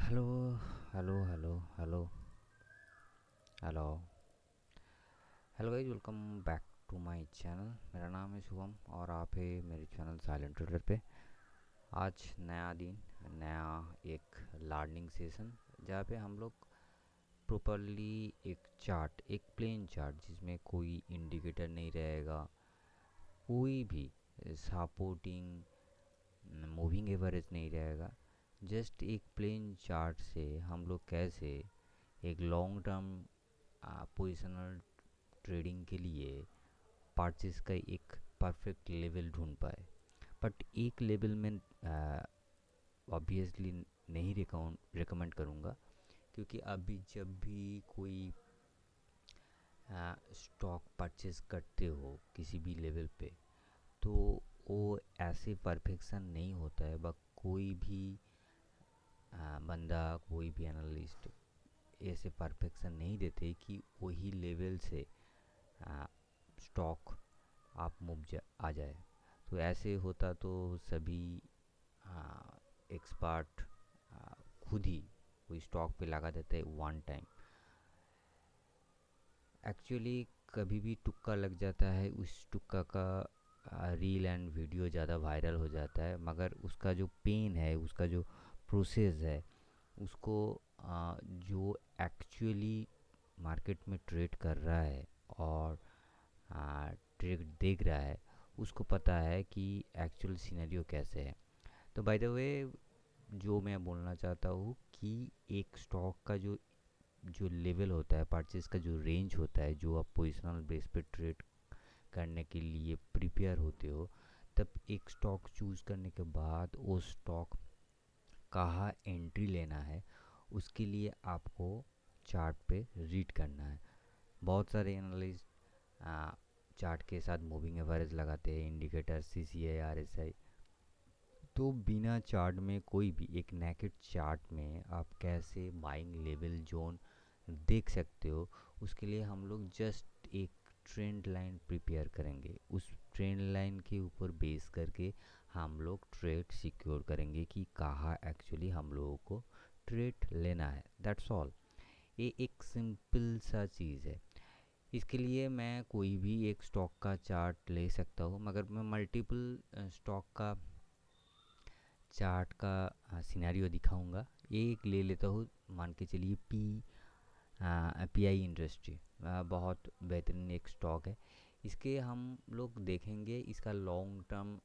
Hello hello hello hello hello hello guys, welcome back to my channel. मेरा नाम है शुभम और आप है मेरे चैनल साइलेंट ट्यूटर पे। आज नया दिन, नया एक लर्निंग सेशन जहाँ पे हम लोग प्रॉपरली एक चार्ट, एक प्लेन चार्ट जिसमें कोई इंडिकेटर नहीं रहेगा, कोई भी सपोर्टिंग मूविंग एवरेज नहीं रहेगा। जस्ट एक प्लेन चार्ट से हम लोग कैसे एक लॉन्ग टर्म पोजिशनल ट्रेडिंग के लिए परचेज का एक परफेक्ट लेवल ढूंढ पाए। बट एक लेवल में ऑब्वियसली नहीं रिकमेंड करूँगा, क्योंकि अभी जब भी कोई स्टॉक परचेज करते हो किसी भी लेवल पे, तो वो ऐसे परफेक्शन नहीं होता है। बट कोई भी बंदा, कोई भी एनालिस्ट ऐसे परफेक्शन नहीं देते कि वही लेवल से स्टॉक आप आ जाए। तो ऐसे होता तो सभी एक्सपर्ट खुद ही कोई स्टॉक पे लगा देते हैं वन टाइम। एक्चुअली कभी भी तुक्का लग जाता है, उस तुक्का का रील एंड वीडियो ज़्यादा वायरल हो जाता है, मगर उसका जो पेन है, उसका जो प्रोसेस है, उसको जो एक्चुअली मार्केट में ट्रेड कर रहा है और ट्रेड देख रहा है, उसको पता है कि एक्चुअल सिनेरियो कैसे है। तो बाय द वे, जो मैं बोलना चाहता हूँ कि एक स्टॉक का जो जो लेवल होता है, परचेज का जो रेंज होता है, जो आप पोजिशनल बेस पे ट्रेड करने के लिए प्रिपेयर होते हो, तब एक स्टॉक चूज़ करने के बाद वो स्टॉक कहाँ एंट्री लेना है, उसके लिए आपको चार्ट पे रीड करना है। बहुत सारे एनालिस्ट चार्ट के साथ मूविंग एवरेज लगाते हैं, इंडिकेटर CCI RSI। तो बिना चार्ट में, कोई भी एक नेकेड चार्ट में आप कैसे बाइंग लेवल जोन देख सकते हो, उसके लिए हम लोग जस्ट एक ट्रेंड लाइन प्रिपेयर करेंगे। उस ट्रेंड लाइन के ऊपर बेस करके हम लोग ट्रेड सिक्योर करेंगे कि कहाँ एक्चुअली हम लोगों को ट्रेड लेना है। That's all. ये एक सिंपल सा चीज़ है। इसके लिए मैं कोई भी एक स्टॉक का चार्ट ले सकता हूँ, मगर मैं मल्टीपल स्टॉक का चार्ट का सिनेरियो दिखाऊंगा। ये एक ले लेता हूँ, मान के चलिए PI इंडस्ट्री बहुत बेहतरीन एक स्टॉक है। इसके हम लोग देखेंगे इसका लॉन्ग टर्म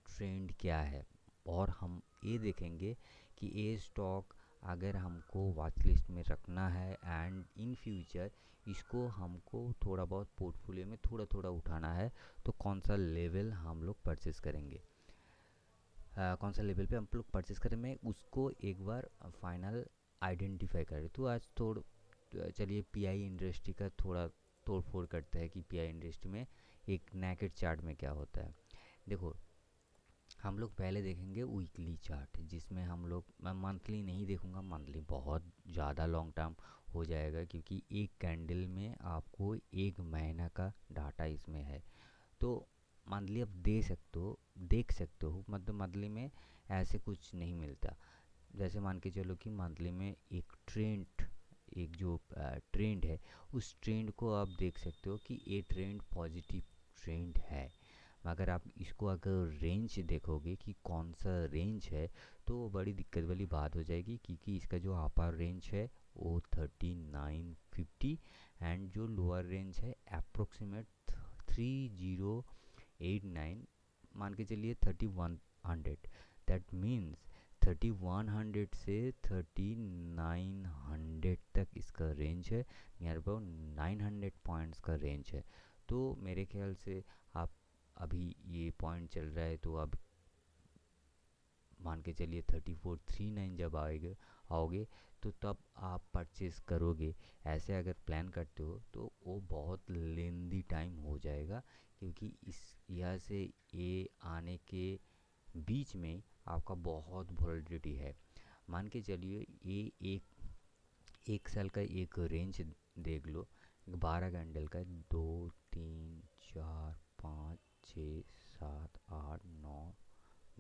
ट्रेंड क्या है, और हम ये देखेंगे कि ये स्टॉक अगर हमको वॉच लिस्ट में रखना है एंड इन फ्यूचर इसको हमको थोड़ा बहुत पोर्टफोलियो में थोड़ा थोड़ा उठाना है, तो कौन सा लेवल हम लोग परचेस करेंगे, कौन सा लेवल पे हम लोग परचेस करें, मैं उसको एक बार फाइनल आइडेंटिफाई करें। तो आज चलिए PI इंडस्ट्री का थोड़ा तोड़ फोड़ करते हैं कि PI इंडस्ट्री में एक नेकेड चार्ट में क्या होता है। देखो, हम लोग पहले देखेंगे वीकली चार्ट, जिसमें हम लोग, मैं मंथली नहीं देखूंगा, मंथली बहुत ज़्यादा लॉन्ग टर्म हो जाएगा, क्योंकि एक कैंडल में आपको एक महीना का डाटा इसमें है। तो मंथली आप देख सकते हो, मतलब मंथली में ऐसे कुछ नहीं मिलता। जैसे मान के चलो कि मंथली में एक ट्रेंड, एक जो ट्रेंड है, उस ट्रेंड को आप देख सकते हो कि ये ट्रेंड पॉजिटिव ट्रेंड है। मगर आप इसको अगर रेंज देखोगे कि कौन सा रेंज है, तो बड़ी दिक्कत वाली बात हो जाएगी, क्योंकि इसका जो अपर रेंज है वो 3950 एंड जो लोअर रेंज है अप्रोक्सीमेट 3089, मान के चलिए 3100। दैट मीन्स 3100 से 3900 तक इसका रेंज है, नियर अबाउट 900 पॉइंट्स का रेंज है। तो मेरे ख्याल से आप, अभी ये पॉइंट चल रहा है, तो अब मान के चलिए 3439 जब आओगे तो तब आप परचेस करोगे। ऐसे अगर प्लान करते हो तो वो बहुत लेंदी टाइम हो जाएगा, क्योंकि इस यहाँ से ये आने के बीच में आपका बहुत वॉलेटिलिटी है। मान के चलिए ये एक साल का एक रेंज देख लो, 12 कैंडल का, 2 3 4 5 6 7 8 9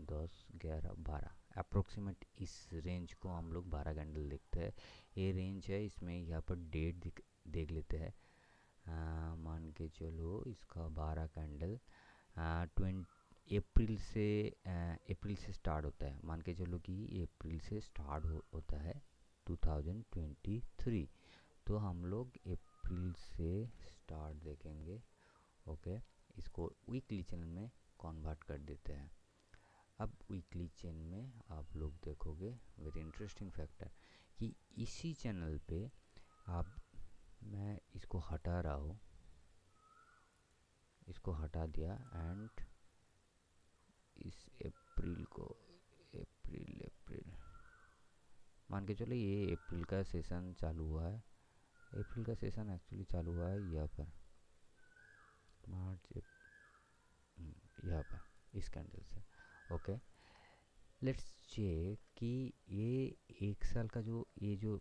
10, 11, 12 अप्रोक्सीमेट इस रेंज को हम लोग 12 कैंडल देखते हैं। ये रेंज है, इसमें यहाँ पर डेट देख लेते हैं। मान के चलो इसका 12 कैंडल 20 अप्रैल से स्टार्ट होता है। मान के चलो कि अप्रैल से स्टार्ट होता है 2023। तो हम लोग अप्रैल से स्टार्ट देखेंगे। ओके, इसको वीकली चैनल में कन्वर्ट कर देते हैं। अब वीकली चेन में आप लोग देखोगे वेरी इंटरेस्टिंग फैक्टर कि इसी चैनल पे आप, मैं इसको हटा रहा हूँ, इसको हटा दिया एंड इस अप्रैल को, अप्रैल मान के चलो ये अप्रैल का सेशन चालू हुआ है। अप्रैल का सेशन एक्चुअली चालू हुआ है यहाँ पर मार्च, यहाँ पर इस कैंडल से। ओके, लेट्स चेक कि ये एक साल का जो ये जो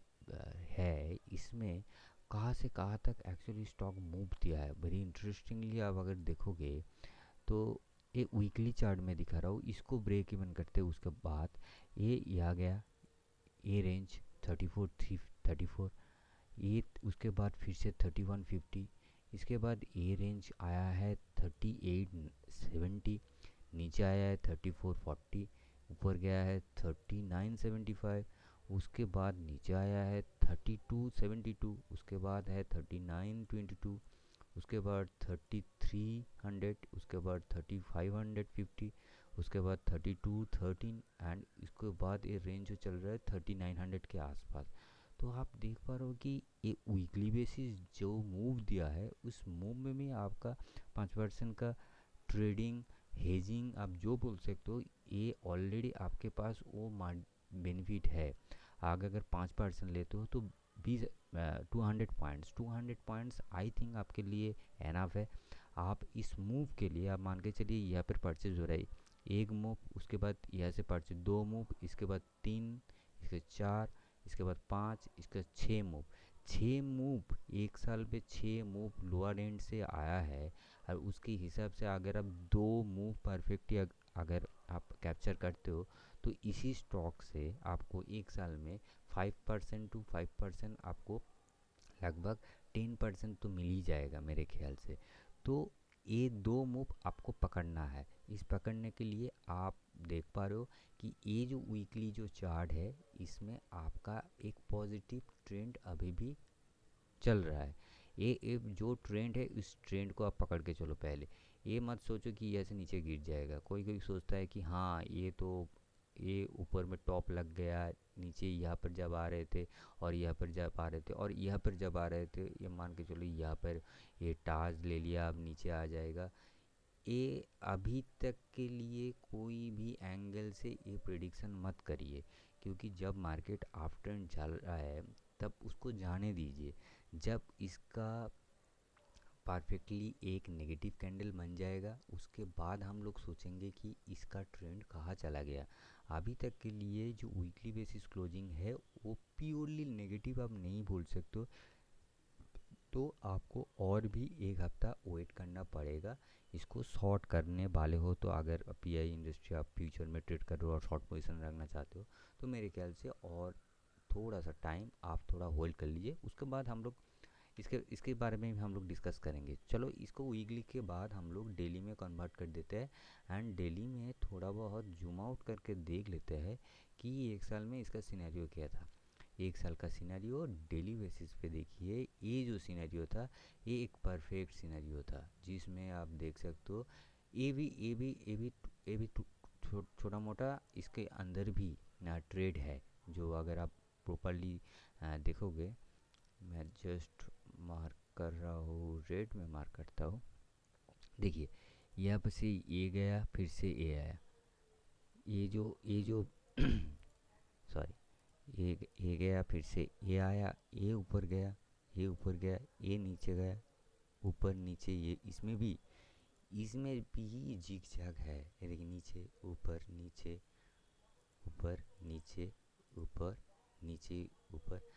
है, इसमें कहाँ से कहाँ तक एक्चुअली स्टॉक मूव दिया है। वेरी इंटरेस्टिंगली आप अगर देखोगे तो एक वीकली चार्ट में दिखा रहा हूँ, इसको ब्रेक इवन करते उसके बाद ये आ गया, ये रेंज 34 ये, उसके बाद फिर से 3150, इसके बाद ये रेंज आया है 3870, नीचे आया है 3440, ऊपर गया है 3975, उसके बाद नीचे आया है 3272, उसके बाद है 3922, उसके बाद 3300, उसके बाद 3550, उसके बाद 3213 एंड इसके बाद ये रेंज जो चल रहा है 3900 के आसपास। तो आप देख पा रहे हो कि ये वीकली बेसिस जो मूव दिया है, उस मूव में भी आपका 5% का ट्रेडिंग, हेजिंग आप जो बोल सकते हो, ये ऑलरेडी आपके पास वो बेनिफिट है। आगे अगर 5% लेते हो तो 200 पॉइंट्स आई थिंक आपके लिए एनफ है। आप इस मूव के लिए आप मान के चलिए यहाँ पर परचेज हो रहा है एक मूव, उसके बाद यहाँ से परचेज 2 मूव, इसके बाद 3, इसके 4, इसके बाद 5, इसके बाद 6 मूव। 6 मूव एक साल पे 6 मूव लोअर एंड से आया है, और उसके हिसाब से अगर आप 2 मूव परफेक्टली अगर आप कैप्चर करते हो तो इसी स्टॉक से आपको एक साल में 5% टू 5% आपको लगभग 10% तो मिल ही जाएगा मेरे ख्याल से। तो ये 2 मूव आपको पकड़ना है। इस पकड़ने के लिए आप देख पा रहे हो कि ये जो वीकली जो चार्ट है, इसमें आपका एक पॉजिटिव ट्रेंड अभी भी चल रहा है। ये जो ट्रेंड है, इस ट्रेंड को आप पकड़ के चलो। पहले ये मत सोचो कि ऐसे नीचे गिर जाएगा। कोई कोई सोचता है कि हाँ ये तो, ये ऊपर में टॉप लग गया, नीचे यहाँ पर जब आ रहे थे और यहाँ पर जब आ रहे थे और यहाँ पर जब आ रहे थे, ये मान के चलो यहाँ पर ये टाज ले लिया, अब नीचे आ जाएगा। ये अभी तक के लिए कोई भी एंगल से ये प्रिडिक्शन मत करिए, क्योंकि जब मार्केट आफ्टर चल रहा है तब उसको जाने दीजिए। जब इसका परफेक्टली एक नेगेटिव कैंडल बन जाएगा, उसके बाद हम लोग सोचेंगे कि इसका ट्रेंड कहाँ चला गया। अभी तक के लिए जो वीकली बेसिस क्लोजिंग है वो प्योरली नेगेटिव आप नहीं बोल सकते हो, तो आपको और भी एक हफ्ता वेट करना पड़ेगा इसको शॉर्ट करने वाले हो। तो अगर पीआई इंडस्ट्री आप फ्यूचर में ट्रेड कर रहे हो और शॉर्ट पोजीशन रखना चाहते हो, तो मेरे ख्याल से और थोड़ा सा टाइम आप थोड़ा होल्ड कर लीजिए। उसके बाद हम लोग इसके इसके बारे में भी हम लोग डिस्कस करेंगे। चलो इसको वीकली के बाद हम लोग डेली में कन्वर्ट कर देते हैं एंड डेली में थोड़ा बहुत जूम आउट करके देख लेते हैं कि एक साल में इसका सिनेरियो क्या था। एक साल का सिनेरियो डेली बेसिस पे देखिए। ये जो सिनेरियो था, ये एक परफेक्ट सिनेरियो था, जिसमें आप देख सकते हो ये भी छोटा मोटा इसके अंदर भी ना ट्रेड है, जो अगर आप प्रॉपरली देखोगे। मैं जस्ट मार्क कर रहा हूँ, रेड में मार्क करता हूँ। देखिए यहाँ पर से ये गया, फिर से ये आया, ये जो सॉरी, ये गया, फिर से ये आया, ये ऊपर गया, ये ऊपर गया, ये नीचे गया, ऊपर नीचे, ये इसमें भी जिग जैग है। ये देखिए, नीचे ऊपर नीचे, ऊपर नीचे, ऊपर नीचे, ऊपर।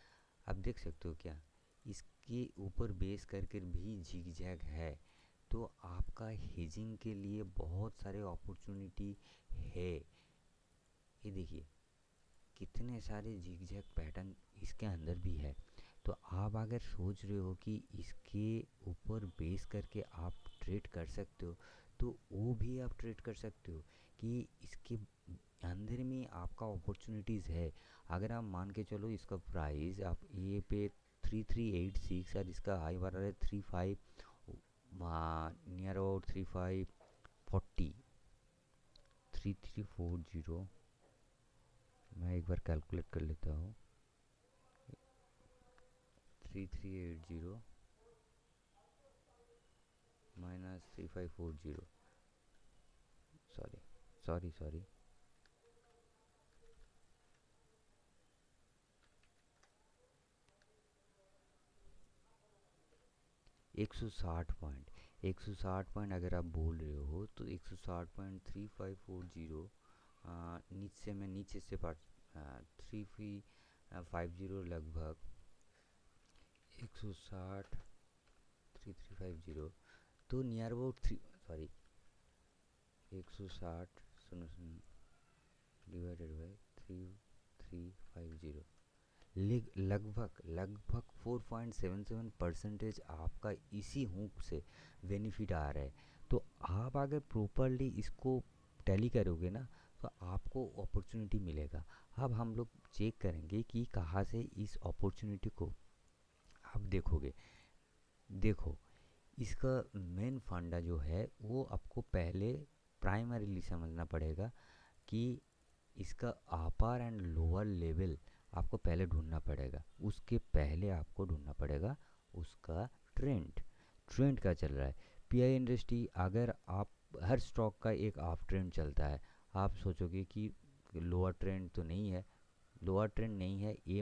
आप देख सकते हो क्या, इसके ऊपर बेस करके भी जिग जैग है। तो आपका हेजिंग के लिए बहुत सारे अपॉर्चुनिटी है। ये देखिए कितने सारे जिगजैग पैटर्न इसके अंदर भी है। तो आप अगर सोच रहे हो कि इसके ऊपर बेस करके आप ट्रेड कर सकते हो, तो वो भी आप ट्रेड कर सकते हो कि इसके अंदर में आपका अपॉर्चुनिटीज़ है। अगर आप मान के चलो इसका प्राइस आप ये पे 3386 और इसका हाई बार है 35 नियर अबाउट 3540 3340। मैं एक बार कैलकुलेट कर लेता हूँ। 3380 minus 3540, sorry sorry sorry 160 point अगर आप बोल रहे हो तो 160.3540 नीचे से पार्ट 3350 लगभग 160 3350 तो नियर अबाउट 160 सुनो सुनो डिवाइडेड बाय 3350 लगभग लगभग 4.77% आपका इसी हुक से बेनिफिट आ रहा है। तो आप अगर प्रॉपरली इसको टैली करोगे ना तो आपको अपॉर्चुनिटी मिलेगा। अब हम लोग चेक करेंगे कि कहाँ से इस अपॉर्चुनिटी को आप देखोगे। देखो इसका मेन फंडा जो है वो आपको पहले प्राइमरीली समझना पड़ेगा कि इसका अपर एंड लोअर लेवल आपको पहले ढूंढना पड़ेगा। उसके पहले आपको ढूंढना पड़ेगा उसका ट्रेंड। ट्रेंड क्या चल रहा है पीआई इंडस्ट्री। अगर आप हर स्टॉक का एक हाफ ट्रेंड चलता है, आप सोचोगे कि लोअर ट्रेंड तो नहीं है। लोअर ट्रेंड नहीं है ये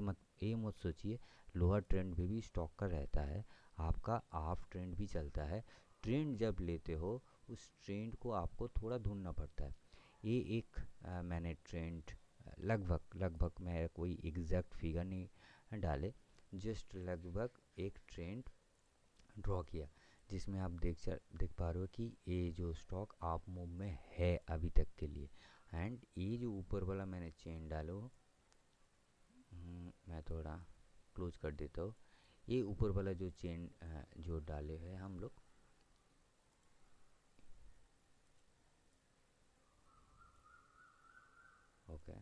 मत सोचिए। लोअर ट्रेंड भी स्टॉक का रहता है, आपका हाफ ट्रेंड भी चलता है। ट्रेंड जब लेते हो उस ट्रेंड को आपको थोड़ा ढूंढना पड़ता है। ये एक मैंने ट्रेंड लगभग लगभग मैं कोई एग्जैक्ट फिगर नहीं डाले, जस्ट लगभग एक ट्रेंड ड्रॉ किया जिसमें आप देख पा रहे हो कि ये जो स्टॉक आप मूव में है अभी तक के लिए। एंड ये जो ऊपर वाला मैंने चेन डालो, मैं थोड़ा क्लोज कर देता हूँ। ये ऊपर वाला जो चेन जो डाले हैं हम लोग, ओके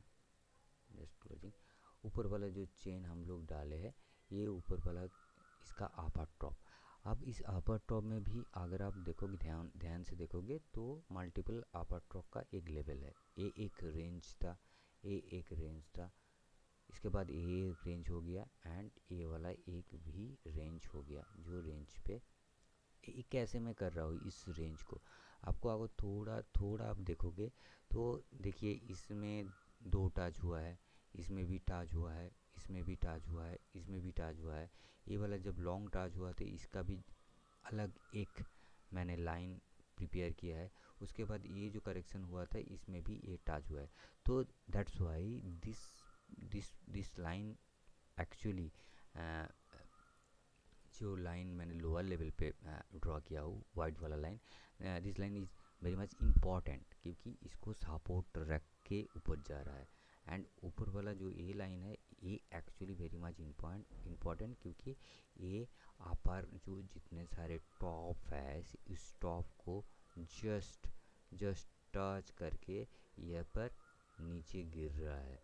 जस्ट क्लोजिंग। ऊपर वाला जो चेन हम लोग डाले हैं ये ऊपर वाला इसका अपर टॉप। अब इस अपर टॉप में भी अगर आप देखोगे ध्यान ध्यान से देखोगे तो मल्टीपल अपर टॉप का एक लेवल है। ये एक रेंज था, ये एक रेंज था, इसके बाद ये रेंज हो गया एंड ये वाला एक भी रेंज हो गया। जो रेंज पे ये कैसे मैं कर रहा हूँ इस रेंज को आपको अगर थोड़ा थोड़ा आप देखोगे तो देखिए इसमें दो टच हुआ है, इसमें भी टच हुआ है, इसमें भी टच हुआ है, इसमें भी टच हुआ है। ये वाला जब लॉन्ग टच हुआ तो इसका भी अलग एक मैंने लाइन प्रिपेयर किया है। उसके बाद ये जो करेक्शन हुआ था इसमें भी ये टच हुआ है। तो that's why this line actually जो लाइन मैंने लोअर लेवल पे ड्रॉ किया हूँ वाइट वाला line, this line is very much important क्योंकि इसको सपोर्ट रख के ऊपर जा रहा है। एंड ऊपर वाला जो ये लाइन है ये एक्चुअली वेरी मच इम्पॉर्टेंट क्योंकि ये अपर जो जितने सारे टॉप है इस टॉप को जस्ट जस्ट टच करके यहाँ पर नीचे गिर रहा है।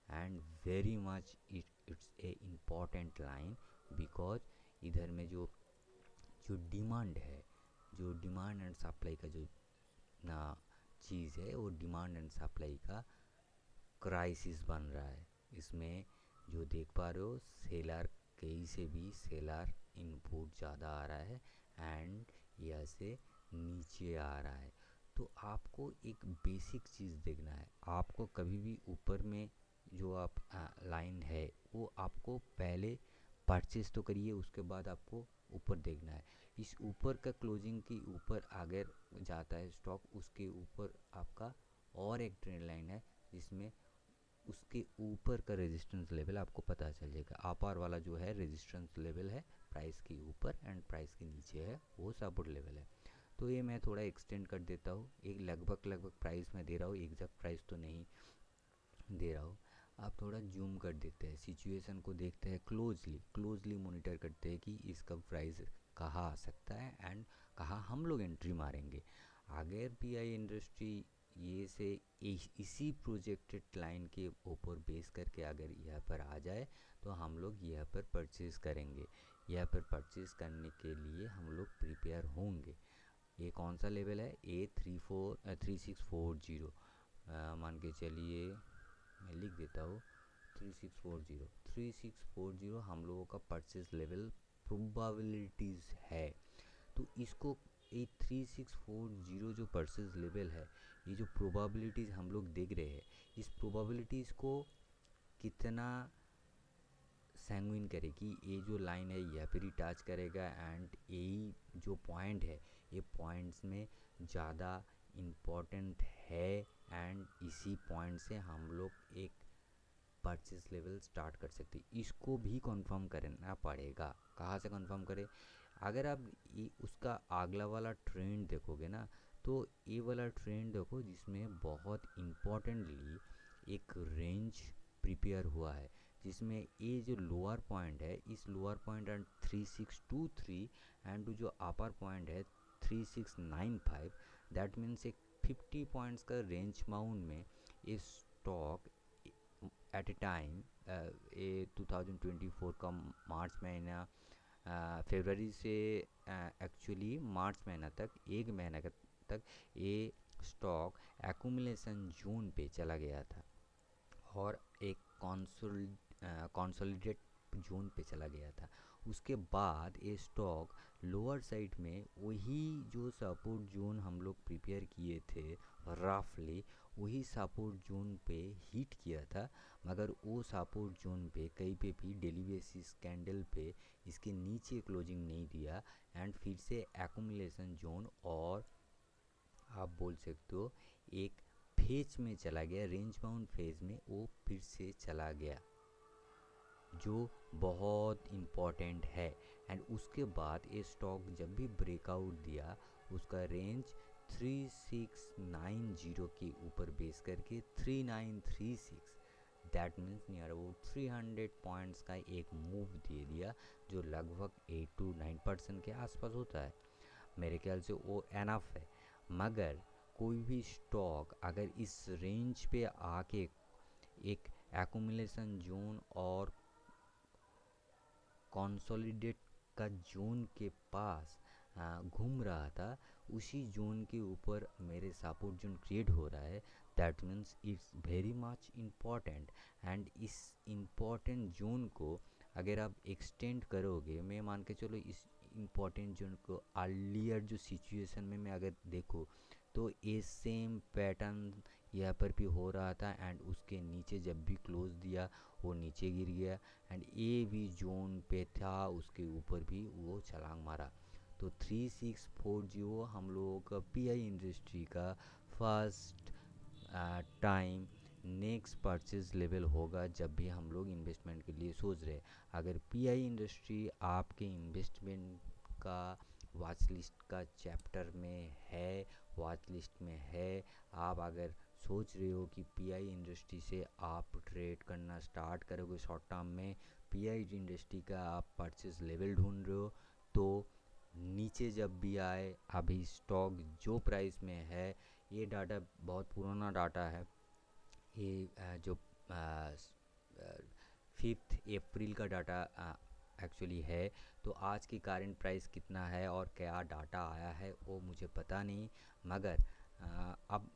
And very much it's a important line because इधर में जो जो डिमांड है, जो डिमांड एंड सप्लाई का जो ना चीज़ है वो डिमांड एंड सप्लाई का क्राइसिस बन रहा है। इसमें जो देख पा रहे हो सेलर कहीं से भी सेलर इनपुट ज़्यादा आ रहा है एंड यहाँ से नीचे आ रहा है। तो आपको एक बेसिक चीज़ देखना है। आपको कभी भी ऊपर में जो आप लाइन है वो आपको पहले परचेस तो करिए, उसके बाद आपको ऊपर देखना है। इस ऊपर का क्लोजिंग की ऊपर अगर जाता है स्टॉक उसके ऊपर आपका और एक ट्रेंड लाइन है जिसमें उसके ऊपर का रेजिस्टेंस लेवल आपको पता चल जाएगा। अपर वाला जो है रेजिस्टेंस लेवल है प्राइस के ऊपर एंड प्राइस के नीचे है वो सपोर्ट लेवल है। तो ये मैं थोड़ा एक्सटेंड कर देता हूँ, एक लगभग प्राइस मैं दे रहा हूँ, एग्जैक्ट प्राइस तो नहीं दे रहा हूँ। आप थोड़ा जूम कर देते हैं, सिचुएशन को देखते हैं, क्लोजली मॉनिटर करते हैं कि इसका प्राइस कहाँ आ सकता है एंड कहाँ हम लोग एंट्री मारेंगे। अगर पीआई इंडस्ट्री ये से इसी प्रोजेक्टेड लाइन के ऊपर बेस करके अगर यहाँ पर आ जाए तो हम लोग यहाँ पर परचेज़ करेंगे। यहाँ पर परचेज़ करने के लिए हम लोग प्रिपेयर होंगे। ये कौन सा लेवल है? A34 3640, मान के चलिए मैं लिख देता हूँ 3640 हम लोगों का परचेज लेवल प्रोबेबिलिटीज़ है। तो इसको ये 3640 जो परचेज लेवल है, ये जो प्रोबेबिलिटीज़ हम लोग देख रहे हैं, इस प्रोबेबिलिटीज़ को कितना सैंगुइन करे कि ये जो लाइन है यहाँ पर ही टच करेगा एंड यही जो पॉइंट है, ये पॉइंट्स में ज़्यादा इम्पोर्टेंट है एंड इसी पॉइंट से हम लोग एक परचेस लेवल स्टार्ट कर सकते हैं। इसको भी कंफर्म करना पड़ेगा। कहाँ से कंफर्म करें? अगर आप ये उसका अगला वाला ट्रेंड देखोगे ना, तो ये वाला ट्रेंड देखो जिसमें बहुत इम्पोर्टेंटली एक रेंज प्रिपेयर हुआ है, जिसमें ये जो लोअर पॉइंट है, इस लोअर पॉइंट एंड 3623 एंड जो अपर पॉइंट है 3695, दैट मीन्स एक 50 पॉइंट्स का रेंज बाउंड में ये स्टॉक एट ए टाइम ये 2024 का मार्च महीना, फरवरी से एक्चुअली मार्च महीना तक, एक महीना तक ये स्टॉक एक्यूमुलेशन जोन पे चला गया था और एक कंसोलिडेट जोन पे चला गया था। उसके बाद ये स्टॉक लोअर साइड में वही जो सपोर्ट जोन हम लोग प्रिपेयर किए थे रफली, वही सपोर्ट जोन पे हिट किया था, मगर वो सपोर्ट जोन पे कहीं पे भी डेली बेसिस कैंडल पे इसके नीचे क्लोजिंग नहीं दिया एंड फिर से एक्यूमुलेशन जोन और आप बोल सकते हो एक फेज में चला गया, रेंज बाउंड फेज में वो फिर से चला गया, जो बहुत इम्पॉर्टेंट है। एंड उसके बाद ये स्टॉक जब भी ब्रेकआउट दिया, उसका रेंज 3690 के ऊपर बेस करके 3936, that means near about 300 points का एक मूव दे दिया, जो लगभग 8 to 9% के आसपास होता है। मेरे ख्याल से वो एनफ है। मगर कोई भी स्टॉक अगर इस रेंज पे आके एक एक्यूमुलेशन जोन और कंसोलिडेट का जोन के पास घूम रहा था, उसी जोन के ऊपर मेरे सपोर्ट जोन क्रिएट हो रहा है, that means it's very much important. And इस इम्पॉर्टेंट जोन को अगर आप एक्सटेंड करोगे, मैं मान के चलो इस इम्पॉर्टेंट जोन को अर्लियर जो सिचुएशन में मैं अगर देखूँ तो ये सेम पैटर्न यहाँ पर भी हो रहा था एंड उसके नीचे जब भी क्लोज दिया वो नीचे गिर गया एंड ये भी जोन पे था, उसके ऊपर भी वो छलांग मारा। तो 3640 हम लोगों का पीआई इंडस्ट्री का first time next purchase level होगा जब भी हम लोग इन्वेस्टमेंट के लिए सोच रहे हैं। अगर पीआई इंडस्ट्री आपके इन्वेस्टमेंट का वॉच लिस्ट का चैप्टर में है, वॉच लिस्ट में है, आप अगर सोच रहे हो कि पीआई इंडस्ट्री से आप ट्रेड करना स्टार्ट करोगे शॉर्ट टर्म में, पीआई इंडस्ट्री का आप परचेज लेवल ढूंढ रहे हो, तो नीचे जब भी आए, अभी स्टॉक जो प्राइस में है, ये डाटा बहुत पुराना डाटा है, ये जो 5 अप्रैल का डाटा एक्चुअली है। तो आज की करंट प्राइस कितना है और क्या डाटा आया है वो मुझे पता नहीं, मगर अब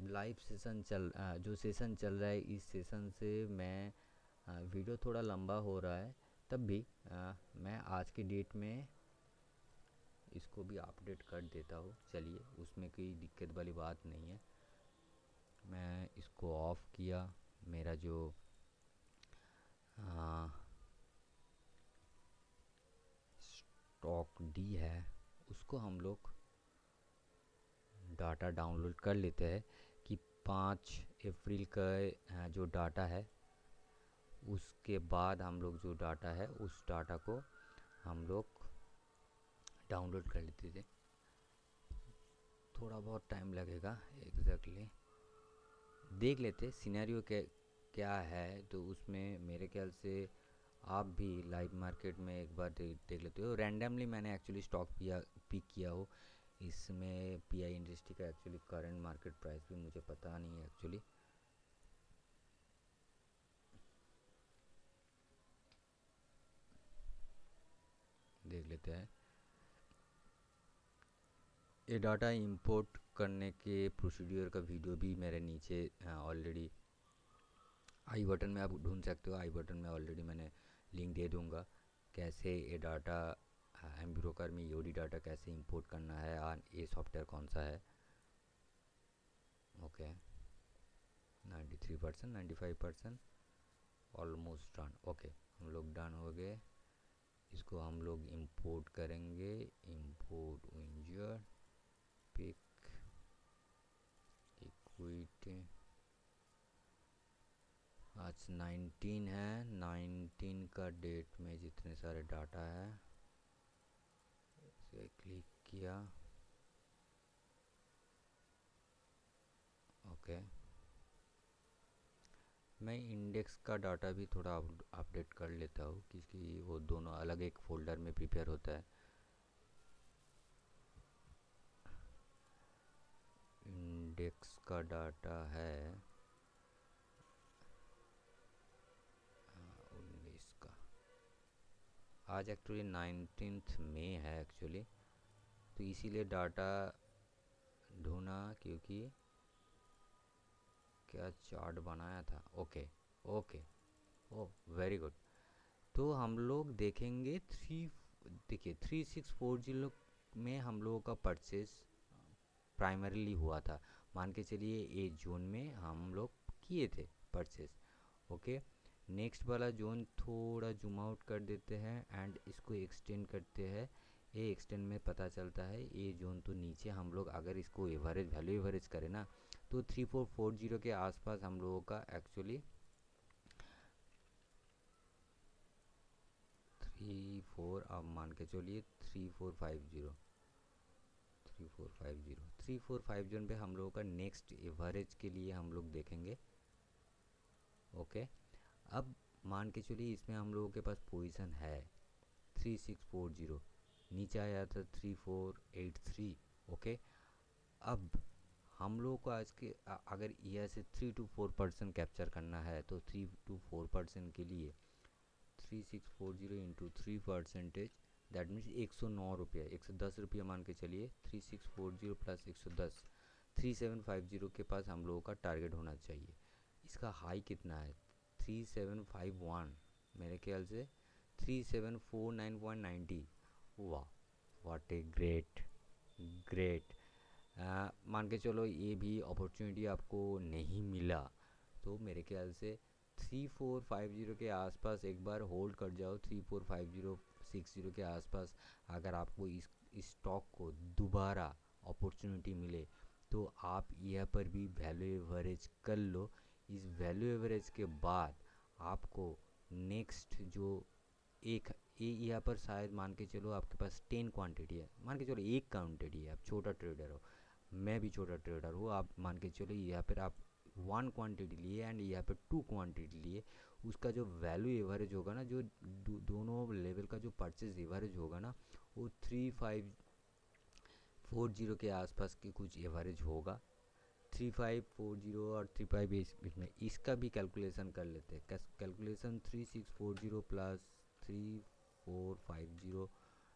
लाइव सेशन जो सेशन चल रहा है, इस सेशन से मैं वीडियो थोड़ा लंबा हो रहा है, तब भी मैं आज की डेट में इसको भी अपडेट कर देता हूँ। चलिए, उसमें कोई दिक्कत वाली बात नहीं है। मैं इसको ऑफ़ किया, मेरा जो स्टॉक डी है उसको हम लोग डाटा डाउनलोड कर लेते हैं कि 5 अप्रैल का जो डाटा है, उसके बाद हम लोग जो डाटा है उस डाटा को हम लोग डाउनलोड कर लेते थे। थोड़ा बहुत टाइम लगेगा एग्जैक्टली। देख लेते सिनेरियो क्या है, तो उसमें मेरे ख्याल से आप भी लाइव मार्केट में एक बार देख लेते हो। रैंडमली मैंने एक्चुअली स्टॉक पिक किया हो, इसमें पीआई इंडस्ट्री का एक्चुअली करंट मार्केट प्राइस भी मुझे पता नहीं है एक्चुअली। देख लेते हैं। ये डाटा इंपोर्ट करने के प्रोसीड्यूर का वीडियो भी मेरे नीचे ऑलरेडी आई बटन में आप ढूंढ सकते हो। आई बटन में ऑलरेडी मैंने लिंक दे दूंगा, कैसे ये डाटा एम ब्रोकर में ईओडी डाटा कैसे इंपोर्ट करना है और ये सॉफ्टवेयर कौन सा है। Okay 93%, 95% almost done. ओके हम लोग डन हो गए। इसको हम लोग इंपोर्ट करेंगे। Import winger pick equity. आज 19 है, 19 का डेट में जितने सारे डाटा है इसे क्लिक किया। ओके मैं इंडेक्स का डाटा भी थोड़ा अपडेट कर लेता हूँ, क्योंकि वो दोनों अलग एक फोल्डर में प्रिपेयर होता है। इंडेक्स का डाटा है 19 का। आज एक्चुअली 19 मई है एक्चुअली, तो इसीलिए डाटा ढूंढा, क्योंकि क्या चार्ट बनाया था। ओके ओके ओ वेरी गुड। तो हम लोग देखेंगे देखिए 3640 में हम लोगों का परचेज प्राइमरीली हुआ था। मान के चलिए ये जोन में हम लोग किए थे परचेज। ओके नेक्स्ट वाला जोन थोड़ा जूम आउट कर देते हैं एंड इसको एक्सटेंड करते हैं। ये एक्सटेंड में पता चलता है ये जोन तो नीचे हम लोग अगर इसको एवरेज वैल्यू एवरेज करें ना, तो 3440 के आसपास हम लोगों का एक्चुअली 34, आप मान के चलिए 3450 जोन पे हम लोगों का नेक्स्ट एवरेज के लिए हम लोग देखेंगे। ओके अब मान के चलिए इसमें हम लोगों के पास पोजीशन है 3640, नीचे आया था 3483। ओके अब हम लोगों को आज के अगर ईयर से 3 to 4% कैप्चर करना है, तो 3 to 4% के लिए 3640 इंटू 3%, दैट मीन्स 109 रुपये, 110 रुपये मान के चलिए। 3640 प्लस 110, 3750 के पास हम लोगों का टारगेट होना चाहिए। इसका हाई कितना है 3751, मेरे ख्याल से 3749.90। वाह व्हाट ए ग्रेट ग्रेट। मान के चलो ये भी अपॉर्चुनिटी आपको नहीं मिला, तो मेरे ख्याल से 3450 के आसपास एक बार होल्ड कर जाओ। 345060 के आसपास अगर आपको इस स्टॉक को दोबारा अपॉर्चुनिटी मिले, तो आप यह पर भी वैल्यू एवरेज कर लो। इस वैल्यू एवरेज के बाद आपको नेक्स्ट जो एक यहाँ पर शायद मान के चलो आपके पास 10 क्वांटिटी है, मान के चलो एक क्वांटिटी है, आप छोटा ट्रेडर हो, मैं भी छोटा ट्रेडर हूँ। आप मान के चलो यहाँ पर आप 1 क्वांटिटी लिए एंड यहाँ पे 2 क्वांटिटी लिए, उसका जो वैल्यू एवरेज होगा ना, जो दोनों लेवल का जो परचेज एवरेज होगा ना, वो 3540 के आसपास की कुछ एवरेज होगा। 3540 और 35 बीच में इसका भी कैलकुलेशन कर लेते हैं। कैलकुलेशन 3640 प्लस 3450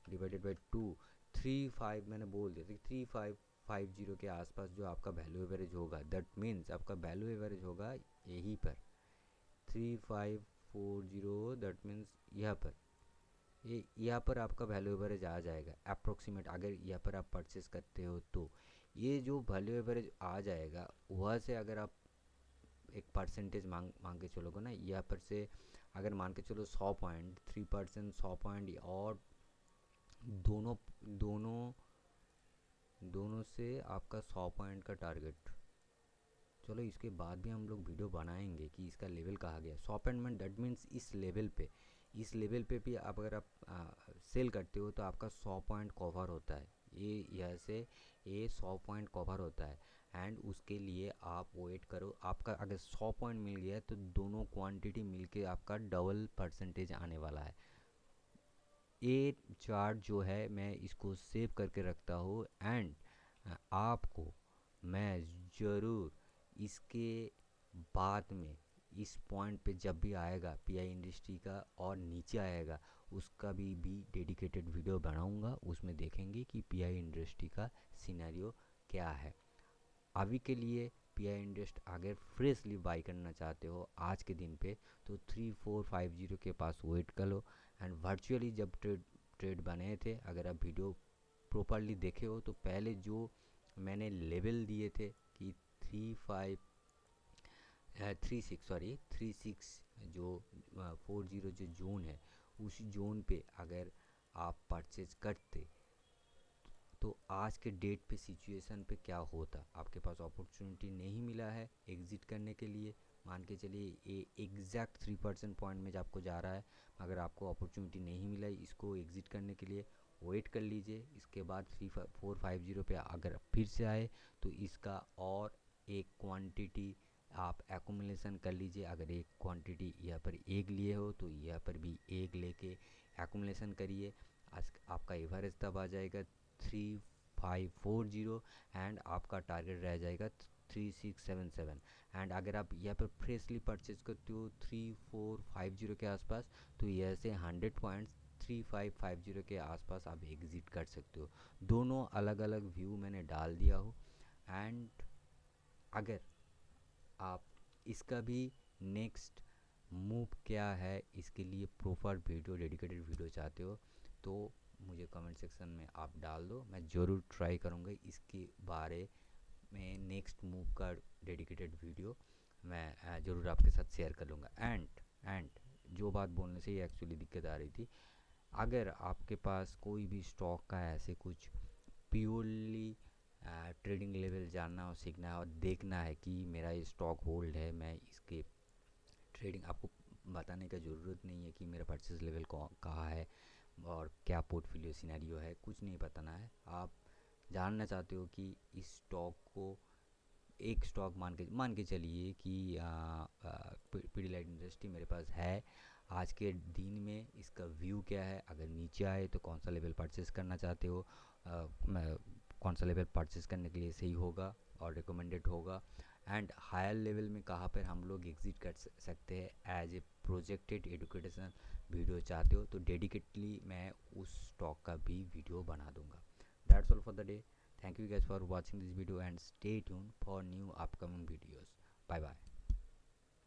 डिवाइडेड बाई 2, 35 मैंने बोल दिया था। 3550 के आसपास जो आपका वैल्यू एवरेज होगा, दैट मीन्स आपका वैल्यू एवरेज होगा यहीं पर 3540, दैट मीन्स यहाँ पर ये यहाँ पर आपका वैल्यू एवरेज आ जाएगा अप्रोक्सीमेट। अगर यहाँ पर आप परचेस करते हो तो ये जो वैल्यू एवरेज आ जाएगा, वहाँ से अगर आप एक परसेंटेज मांग के चलोगे ना, यहाँ पर से अगर मान के चलो 100 पॉइंट, 3%, 100 पॉइंट, और दोनों दोनों दोनों से आपका 100 पॉइंट का टारगेट। चलो इसके बाद भी हम लोग वीडियो बनाएंगे कि इसका लेवल कहाँ गया। 100 पॉइंट दैट मीन्स इस लेवल पे भी आप अगर आप सेल करते हो तो आपका 100 पॉइंट कवर होता है। ये 100 पॉइंट कवर होता है। एंड उसके लिए आप वेट करो, आपका अगर 100 पॉइंट मिल गया तो दोनों क्वांटिटी मिलके आपका डबल परसेंटेज आने वाला है। ये चार्ट जो है मैं इसको सेव करके रखता हूँ। एंड आपको मैं ज़रूर इसके बाद में इस पॉइंट पे जब भी आएगा पीआई इंडस्ट्री का और नीचे आएगा उसका भी डेडिकेटेड वीडियो बनाऊंगा, उसमें देखेंगे कि पीआई इंडस्ट्री का सिनेरियो क्या है। अभी के लिए पीआई इंडस्ट अगर फ्रेशली बाई करना चाहते हो आज के दिन पे तो 3450 के पास वेट कर लो। एंड वर्चुअली जब ट्रेड बने थे, अगर आप वीडियो प्रॉपरली देखे हो तो पहले जो मैंने लेवल दिए थे कि 36 जो 40 जो जोन है उस जोन पे अगर आप परचेज करते तो आज के डेट पे सिचुएशन पे क्या होता। आपके पास अपॉर्चुनिटी नहीं मिला है एग्ज़िट करने के लिए, मान के चलिए ये एग्जैक्ट 3% पॉइंट में आपको जा रहा है, अगर आपको अपॉर्चुनिटी नहीं मिला इसको एग्ज़िट करने के लिए वेट कर लीजिए। इसके बाद 3450 पे अगर फिर से आए तो इसका और एक क्वांटिटी आप एक्यूमुलेशन कर लीजिए। अगर एक क्वांटिटी यहाँ पर एक लिए हो तो यहाँ पर भी एक लेके एक्यूमुलेशन करिए। आज आपका एवरेज तब आ जाएगा 3540 एंड आपका टारगेट रह जाएगा 3677। एंड अगर आप यहाँ पर फ्रेशली परचेज करते हो 3450 के आसपास तो यहाँ से 100 पॉइंट्स 3550 के आसपास आप एग्ज़िट कर सकते हो। दोनों अलग अलग व्यू मैंने डाल दिया हो। एंड अगर आप इसका भी नेक्स्ट मूव क्या है इसके लिए प्रॉपर वीडियो डेडिकेटेड वीडियो चाहते हो तो मुझे कमेंट सेक्शन में आप डाल दो, मैं ज़रूर ट्राई करूँगा इसके बारे में नेक्स्ट मूव का डेडिकेटेड वीडियो मैं ज़रूर आपके साथ शेयर कर लूँगा। एंड जो बात बोलने से ही एक्चुअली दिक्कत आ रही थी, अगर आपके पास कोई भी स्टॉक का ऐसे कुछ प्योरली ट्रेडिंग लेवल जानना और सीखना है और देखना है कि मेरा ये स्टॉक होल्ड है, मैं इसके ट्रेडिंग आपको बताने का ज़रूरत नहीं है कि मेरा परचेज लेवल कहाँ है और क्या पोर्टफोलियो सिनेरियो है, कुछ नहीं बताना है। आप जानना चाहते हो कि इस स्टॉक को एक स्टॉक मान के चलिए कि पीडीलाइट इंडस्ट्री मेरे पास है, आज के दिन में इसका व्यू क्या है, अगर नीचे आए तो कौन सा लेवल परचेस करना चाहते हो, कौन सा लेवल परचेस करने के लिए सही होगा और रिकमेंडेड होगा। एंड हायर लेवल में कहाँ पर हम लोग एग्ज़िट कर सकते हैं as a projected education video चाहते हो तो डेडिकेटली मैं उस स्टॉक का भी वीडियो बना दूंगा। That's all for the day. Thank you guys for watching this video and stay tuned for new upcoming videos. Bye bye.